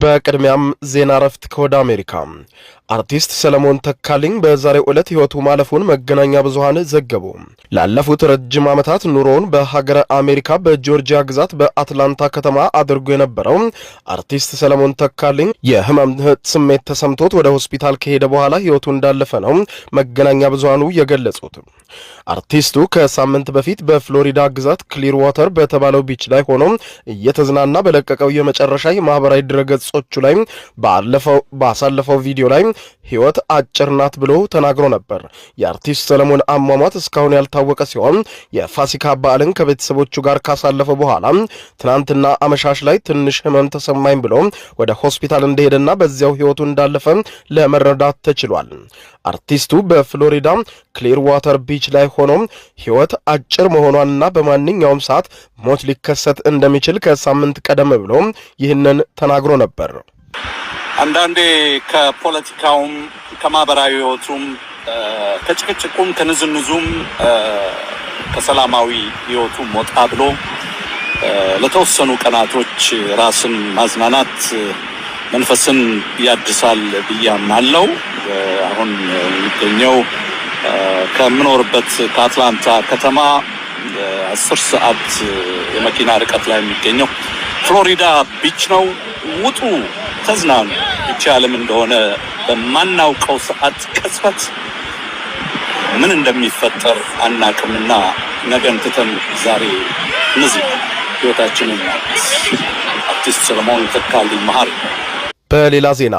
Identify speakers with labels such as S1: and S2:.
S1: በቅድሚያም ዜና ረፍት ከወደ አሜሪካ አርቲስት ሰለሞን ተካልኝ በዛሬው ዕለት ህይወቱ ማለፉን መገናኛ ብዙሃን ዘገቡ። ላለፉት ረጅም ዓመታት ኑሮውን በሀገረ አሜሪካ በጆርጂያ ግዛት በአትላንታ ከተማ አድርጎ የነበረው አርቲስት ሰለሞን ተካልኝ የህመም ስሜት ተሰምቶት ወደ ሆስፒታል ከሄደ በኋላ ህይወቱ እንዳለፈ ነው መገናኛ ብዙሃኑ የገለጹት። አርቲስቱ ከሳምንት በፊት በፍሎሪዳ ግዛት ክሊርዋተር በተባለው ቢች ላይ ሆኖ እየተዝናና በለቀቀው የመጨረሻ የማህበራዊ ድረገጾቹ ላይ ባሳለፈው ቪዲዮ ላይ ህይወት አጭር ናት ብሎ ተናግሮ ነበር። የአርቲስት ሰለሞን አሟሟት እስካሁን ያልታወቀ ሲሆን የፋሲካ በዓልን ከቤተሰቦቹ ጋር ካሳለፈ በኋላ ትናንትና አመሻሽ ላይ ትንሽ ህመም ተሰማኝ ብሎ ወደ ሆስፒታል እንደሄደና በዚያው ህይወቱ እንዳለፈ ለመረዳት ተችሏል። አርቲስቱ በፍሎሪዳ ክሊርዋተር ቢች ላይ ሆኖ ህይወት አጭር መሆኗንና በማንኛውም ሰዓት ሞት ሊከሰት እንደሚችል ከሳምንት ቀደም ብሎ ይህንን ተናግሮ ነበር።
S2: አንዳንዴ ከፖለቲካውም ከማህበራዊ ህይወቱም ከጭቅጭቁም ከንዝንዙም ከሰላማዊ ህይወቱም ወጣ ብሎ ለተወሰኑ ቀናቶች ራስን ማዝናናት መንፈስን ያድሳል ብያምናለሁ። አሁን የሚገኘው ከምኖርበት ከአትላንታ ከተማ 10 ሰዓት የመኪና ርቀት ላይ የሚገኘው ፍሎሪዳ ቢች ነው። ውጡ፣ ተዝናኑ። ብቻ ዓለም እንደሆነ በማናውቀው ሰዓት ቅጽበት ምን እንደሚፈጠር አናቅምና ነገን ትተን ዛሬ እነዚህ ህይወታችንን አርቲስት ሰለሞን ተካልኝ መሀሪ።
S1: በሌላ ዜና